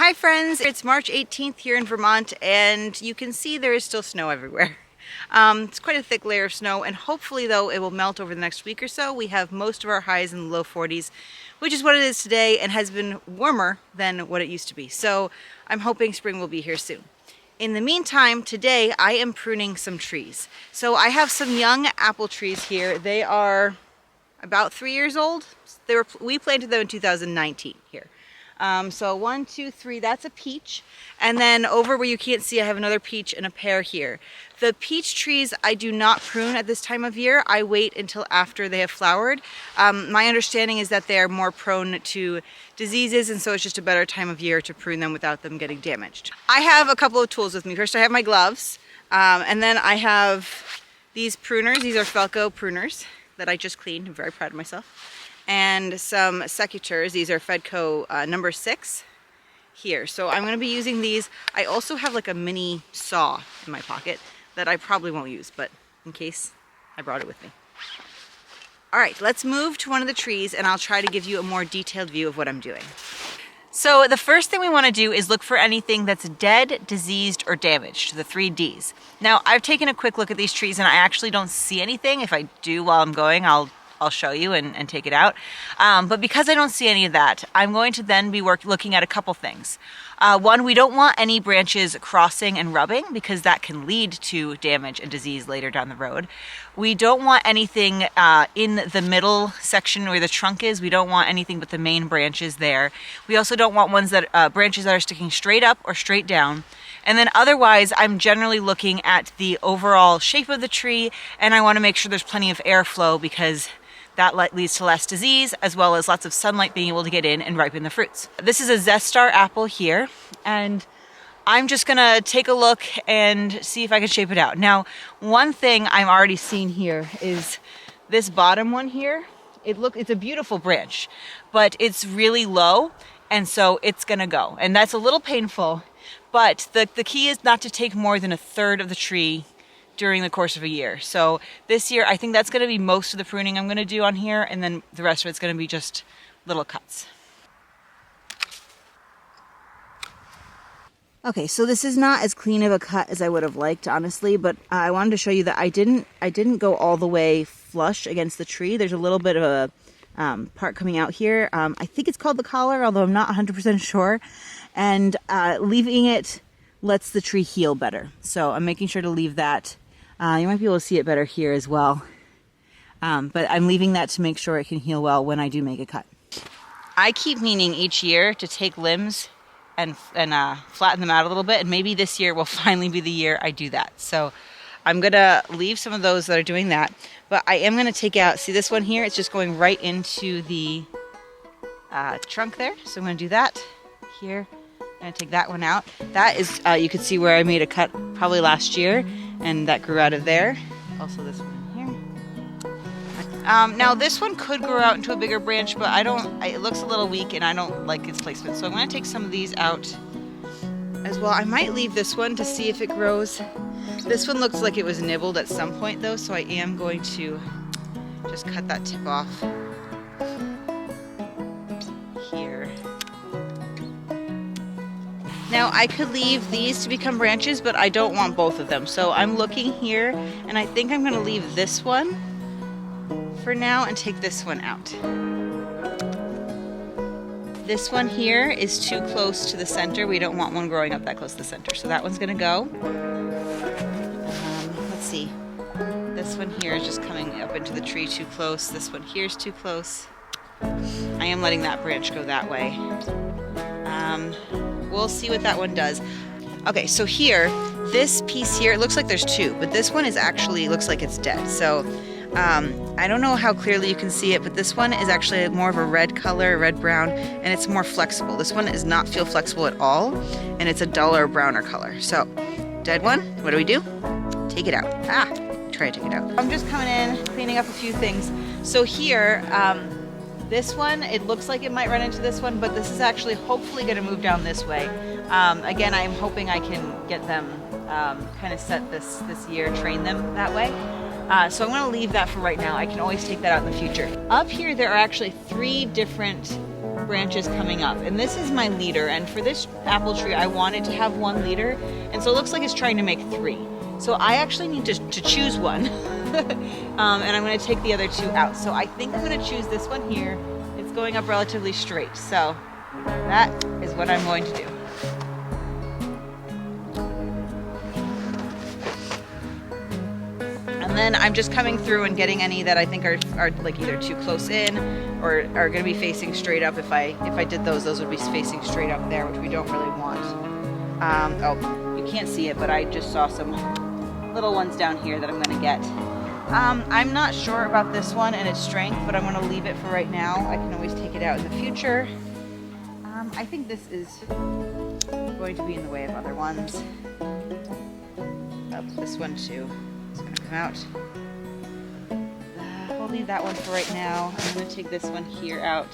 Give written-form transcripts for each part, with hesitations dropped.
Hi friends, it's March 18th here in Vermont and you can see there is still snow everywhere. It's quite a thick layer of snow, and hopefully though it will melt over the next week or so. We have most of our highs in the low 40s, which is what it is today and has been warmer than what it used to be. So I'm hoping spring will be here soon. In the meantime, today I am pruning some trees. So I have some young apple trees here. They are about 3 years old. We planted them in 2019 here. So 1, 2, 3, that's a peach. And then over where you can't see, I have another peach and a pear here. The peach trees I do not prune at this time of year. I wait until after they have flowered. My understanding is that they are more prone to diseases, and so it's just a better time of year to prune them without them getting damaged. I have a couple of tools with me. First I have my gloves, and then I have these pruners. These are Felco pruners that I just cleaned. I'm very proud of myself. And some secateurs. These are Fedco number 6 here. So I'm going to be using these. I also have like a mini saw in my pocket that I probably won't use, but in case, I brought it with me. All right, let's move to one of the trees and I'll try to give you a more detailed view of what I'm doing. So the first thing we want to do is look for anything that's dead, diseased, or damaged, the 3 Ds. Now, I've taken a quick look at these trees and I actually don't see anything. If I do while I'm going, I'll show you and take it out. But because I don't see any of that, I'm going to then be looking at a couple things. One, we don't want any branches crossing and rubbing because that can lead to damage and disease later down the road. We don't want anything in the middle section where the trunk is. We don't want anything but the main branches there. We also don't want branches that are sticking straight up or straight down. And then otherwise, I'm generally looking at the overall shape of the tree, and I want to make sure there's plenty of airflow because that leads to less disease, as well as lots of sunlight being able to get in and ripen the fruits. This is a Zestar apple here, and I'm just gonna take a look and see if I can shape it out. Now, one thing I'm already seeing here is this bottom one here. It's a beautiful branch, but it's really low, and so it's gonna go. And that's a little painful, but the key is not to take more than 1/3 of the tree during the course of a year. So this year, I think that's going to be most of the pruning I'm going to do on here, and then the rest of it's going to be just little cuts. Okay, so this is not as clean of a cut as I would have liked, honestly, but I wanted to show you that I didn't go all the way flush against the tree. There's a little bit of a part coming out here. I think it's called the collar, although I'm not 100% sure. And leaving it lets the tree heal better. So I'm making sure to leave that. You might be able to see it better here as well. But I'm leaving that to make sure it can heal well when I do make a cut. I keep meaning each year to take limbs and flatten them out a little bit, and maybe this year will finally be the year I do that. So I'm gonna leave some of those that are doing that, but I am gonna take out, see this one here, it's just going right into the trunk there. So I'm gonna do that here. I'm gonna take that one out. That is, you can see where I made a cut probably last year, and that grew out of there. Also this one here. Now this one could grow out into a bigger branch, but it looks a little weak and I don't like its placement. So I'm gonna take some of these out as well. I might leave this one to see if it grows. This one looks like it was nibbled at some point though, so I am going to just cut that tip off here. Now I could leave these to become branches, but I don't want both of them. So I'm looking here, and I think I'm gonna leave this one for now and take this one out. This one here is too close to the center. We don't want one growing up that close to the center. So that one's gonna go. Let's see. This one here is just coming up into the tree too close. This one here is too close. I am letting that branch go that way. We'll see what that one does. Okay, so here, this piece here, it looks like there's 2, but this one is actually, looks like it's dead. So I don't know how clearly you can see it, but this one is actually more of a red color, red-brown, and it's more flexible. This one does not feel flexible at all, and it's a duller browner color. So, dead one, what do? Take it out. Try to take it out. I'm just coming in, cleaning up a few things. So here, this one, it looks like it might run into this one, but this is actually hopefully going to move down this way. Again, I'm hoping I can get them kind of set this year, train them that way. So I'm going to leave that for right now. I can always take that out in the future. Up here, there are actually 3 different branches coming up, and this is my leader, and for this apple tree I wanted to have 1 leader, and so it looks like it's trying to make 3. So I actually need to choose one. And I'm going to take the other 2 out. So I think I'm going to choose this one here. It's going up relatively straight, so that is what I'm going to do. And then I'm just coming through and getting any that I think are like either too close in or are going to be facing straight up. If I did those would be facing straight up there, which we don't really want. Oh, you can't see it, but I just saw some little ones down here that I'm going to get. I'm not sure about this one and its strength, but I'm going to leave it for right now. I can always take it out in the future. I think this is going to be in the way of other ones. Oh, this one too is going to come out. We'll leave that one for right now. I'm going to take this one here out.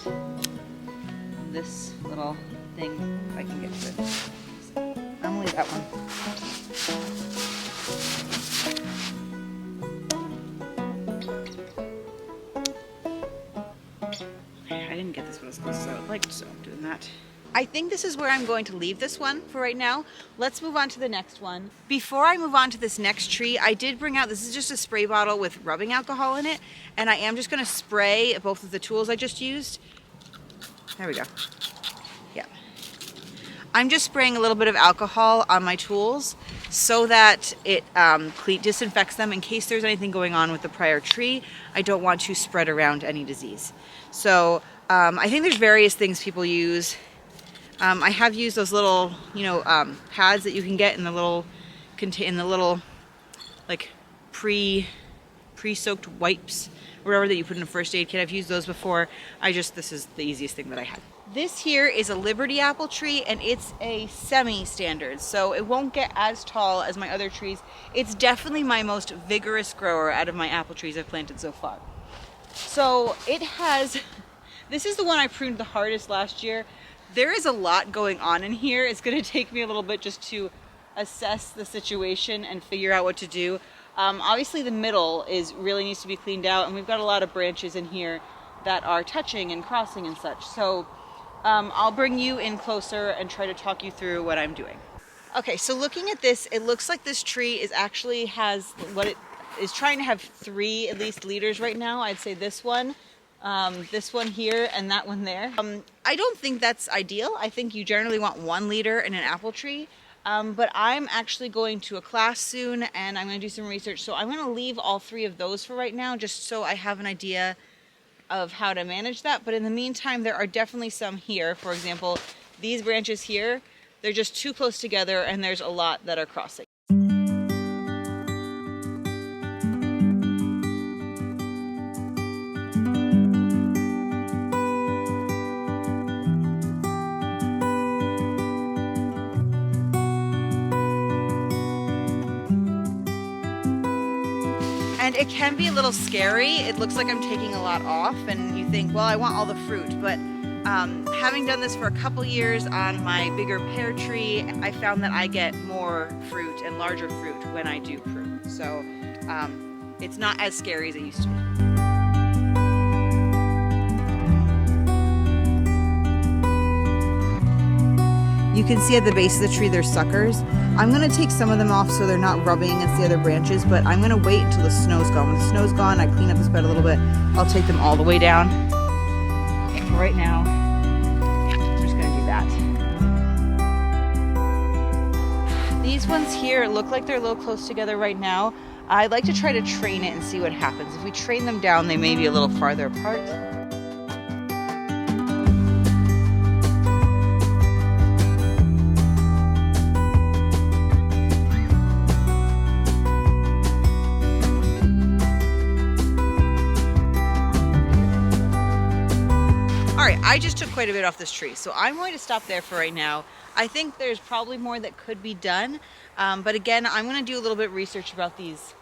This little thing, if I can get to it. So I'm going to leave that one. I didn't get this one as close as I would like, so I'm doing that. I think this is where I'm going to leave this one for right now. Let's move on to the next one. Before I move on to this next tree, I did bring out, this is just a spray bottle with rubbing alcohol in it, and I am just going to spray both of the tools I just used. There we go. Yeah. I'm just spraying a little bit of alcohol on my tools so that it disinfects them in case there's anything going on with the prior tree. I don't want to spread around any disease. So I think there's various things people use. I have used those little, pads that you can get in the little, like pre-soaked wipes, whatever that you put in a first aid kit. I've used those before. This is the easiest thing that I had. This here is a Liberty apple tree, and it's a semi-standard, so it won't get as tall as my other trees. It's definitely my most vigorous grower out of my apple trees I've planted so far. So it has, this is the one I pruned the hardest last year. There is a lot going on in here. It's going to take me a little bit just to assess the situation and figure out what to do. Obviously the middle really needs to be cleaned out, and we've got a lot of branches in here that are touching and crossing and such. So I'll bring you in closer and try to talk you through what I'm doing. Okay, so looking at this, it looks like this tree has what it is trying to have 3 at least leaders right now. I'd say this one here, and that one there. I don't think that's ideal. I think you generally want 1 leader in an apple tree. But I'm actually going to a class soon, and I'm going to do some research. So I'm going to leave all 3 of those for right now, just so I have an idea of how to manage that. But in the meantime, there are definitely some here. For example, these branches here, they're just too close together, and there's a lot that are crossing. And it can be a little scary. It looks like I'm taking a lot off, and you think, well, I want all the fruit. But having done this for a couple years on my bigger pear tree, I found that I get more fruit and larger fruit when I do prune. So it's not as scary as it used to be. You can see at the base of the tree there's suckers. I'm going to take some of them off so they're not rubbing against the other branches, but I'm going to wait until the snow's gone. When the snow's gone, I clean up this bed a little bit. I'll take them all the way down. For right now, I'm just going to do that. These ones here look like they're a little close together right now. I'd like to try to train it and see what happens. If we train them down, they may be a little farther apart. I just took quite a bit off this tree, so I'm going to stop there for right now. I think there's probably more that could be done, but again, I'm going to do a little bit of research about this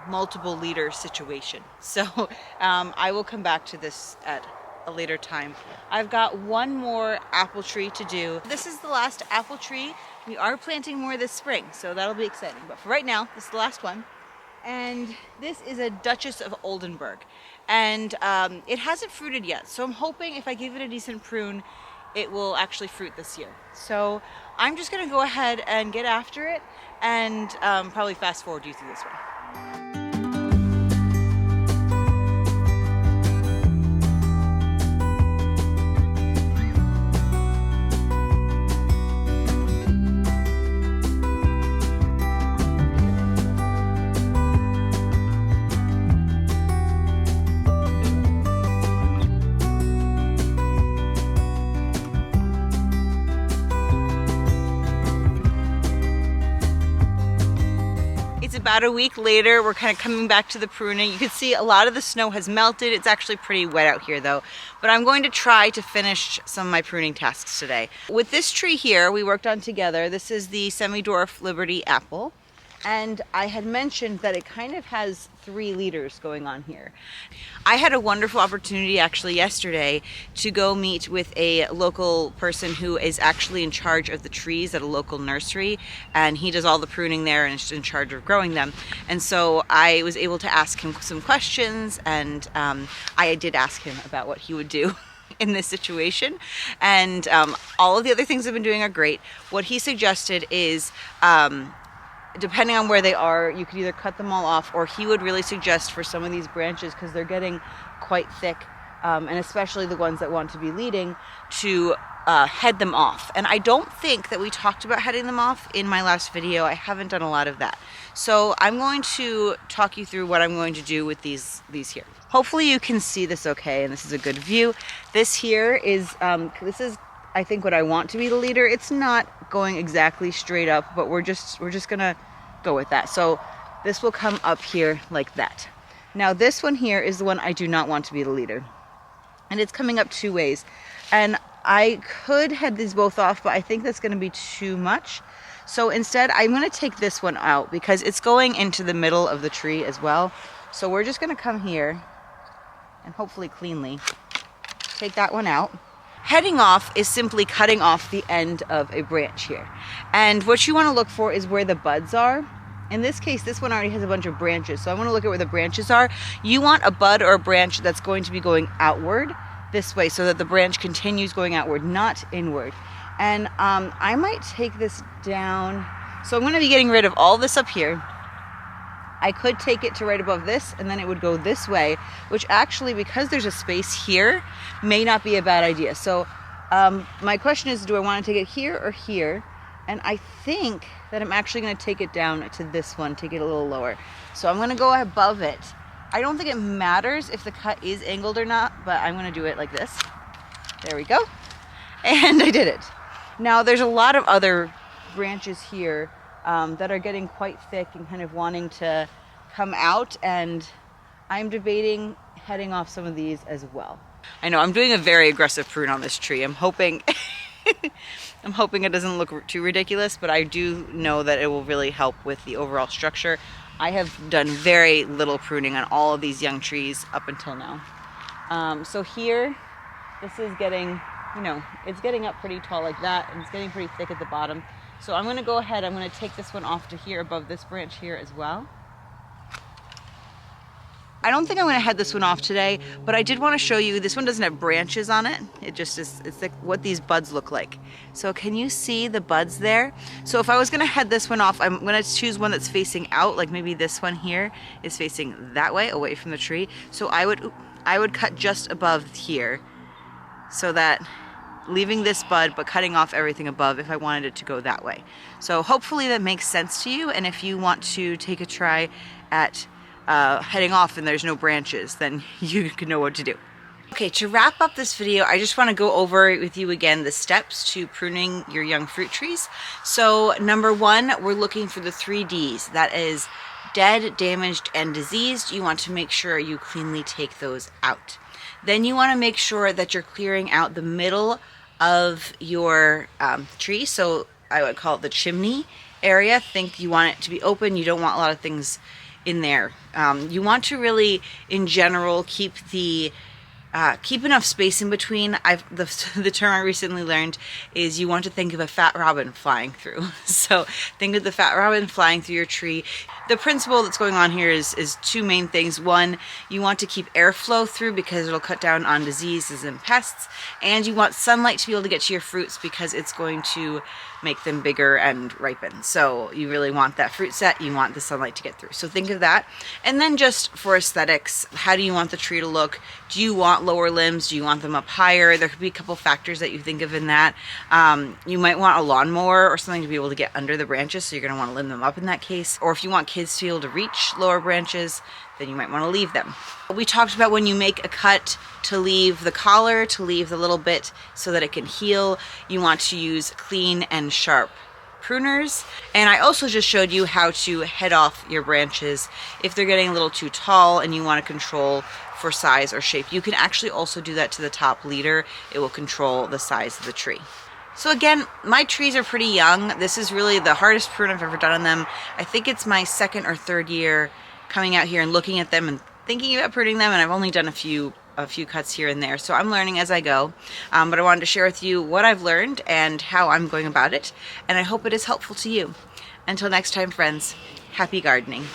multiple leader situation. So I will come back to this at a later time. I've got one more apple tree to do. This is the last apple tree. We are planting more this spring, so that'll be exciting. But for right now, this is the last one. And this is a Duchess of Oldenburg. And it hasn't fruited yet. So I'm hoping if I give it a decent prune, it will actually fruit this year. So I'm just gonna go ahead and get after it and probably fast forward you through this one. It's about a week later. We're kind of coming back to the pruning. You can see a lot of the snow has melted. It's actually pretty wet out here though. But I'm going to try to finish some of my pruning tasks today. With this tree here, we worked on together. This is the semi-dwarf Liberty apple. And I had mentioned that it kind of has 3 leaders going on here. I had a wonderful opportunity actually yesterday to go meet with a local person who is actually in charge of the trees at a local nursery, and he does all the pruning there and is in charge of growing them. And so I was able to ask him some questions, and I did ask him about what he would do in this situation. And all of the other things I've been doing are great. What he suggested is depending on where they are, you could either cut them all off, or he would really suggest for some of these branches, because they're getting quite thick, and especially the ones that want to be leading, to head them off. And I don't think that we talked about heading them off in my last video. I haven't done a lot of that. So I'm going to talk you through what I'm going to do with these here. Hopefully you can see this okay, and this is a good view. This here is, I think, what I want to be the leader. It's not going exactly straight up, but we're just gonna go with that. So this will come up here like that. Now this one here is the one I do not want to be the leader, and it's coming up 2 ways. And I could head these both off, but I think that's going to be too much. So instead I'm going to take this one out because it's going into the middle of the tree as well. So we're just going to come here and hopefully cleanly take that one out. Heading off is simply cutting off the end of a branch here. And what you want to look for is where the buds are. In this case, this one already has a bunch of branches, so I want to look at where the branches are. You want a bud or a branch that's going to be going outward this way, so that the branch continues going outward, not inward. And I might take this down. So I'm going to be getting rid of all this up here. I could take it to right above this, and then it would go this way, which actually, because there's a space here, may not be a bad idea. So my question is, do I want to take it here or here? And I think that I'm actually going to take it down to this one, take it a little lower. So I'm going to go above it. I don't think it matters if the cut is angled or not, but I'm going to do it like this. There we go. And I did it. Now there's a lot of other branches here that are getting quite thick and kind of wanting to come out, and I'm debating heading off some of these as well. I know I'm doing a very aggressive prune on this tree. I'm hoping it doesn't look too ridiculous, but I do know that it will really help with the overall structure. I have done very little pruning on all of these young trees up until now. So here, this is getting, it's getting up pretty tall like that, and it's getting pretty thick at the bottom. So I'm going to go ahead, I'm going to take this one off to here above this branch here as well. I don't think I'm going to head this one off today, but I did want to show you, this one doesn't have branches on it. It just is, it's like what these buds look like. So can you see the buds there? So if I was going to head this one off, I'm going to choose one that's facing out, like maybe this one here is facing that way, away from the tree. So I would cut just above here, so that leaving this bud but cutting off everything above if I wanted it to go that way. So hopefully that makes sense to you, and if you want to take a try at heading off and there's no branches, then you can know what to do. Okay, to wrap up this video, I just want to go over with you again the steps to pruning your young fruit trees. So number 1, we're looking for the 3 Ds. That is dead, damaged, and diseased. You want to make sure you cleanly take those out. Then you want to make sure that you're clearing out the middle of your tree. So I would call it the chimney area. Think you want it to be open. You don't want a lot of things in there. You want to really, in general, keep the Keep enough space in between. The term I recently learned is you want to think of a fat robin flying through. So think of the fat robin flying through your tree. The principle that's going on here is two main things. One, you want to keep airflow through because it'll cut down on diseases and pests, and you want sunlight to be able to get to your fruits because it's going to make them bigger and ripen. So you really want that fruit set, you want the sunlight to get through. So think of that. And then just for aesthetics, how do you want the tree to look? Do you want lower limbs? Do you want them up higher? There could be a couple factors that you think of in that. You might want a lawnmower or something to be able to get under the branches, so you're going to want to limb them up in that case. Or if you want kids to be able to reach lower branches, then you might want to leave them. We talked about when you make a cut to leave the collar, to leave the little bit so that it can heal, you want to use clean and sharp pruners. And I also just showed you how to head off your branches if they're getting a little too tall and you want to control for size or shape. You can actually also do that to the top leader. It will control the size of the tree. So again, my trees are pretty young. This is really the hardest prune I've ever done on them. I think it's my second or third year coming out here and looking at them and thinking about pruning them, and I've only done a few cuts here and there, so I'm learning as I go. But I wanted to share with you what I've learned and how I'm going about it, and I hope it is helpful to you. Until next time, friends, happy gardening.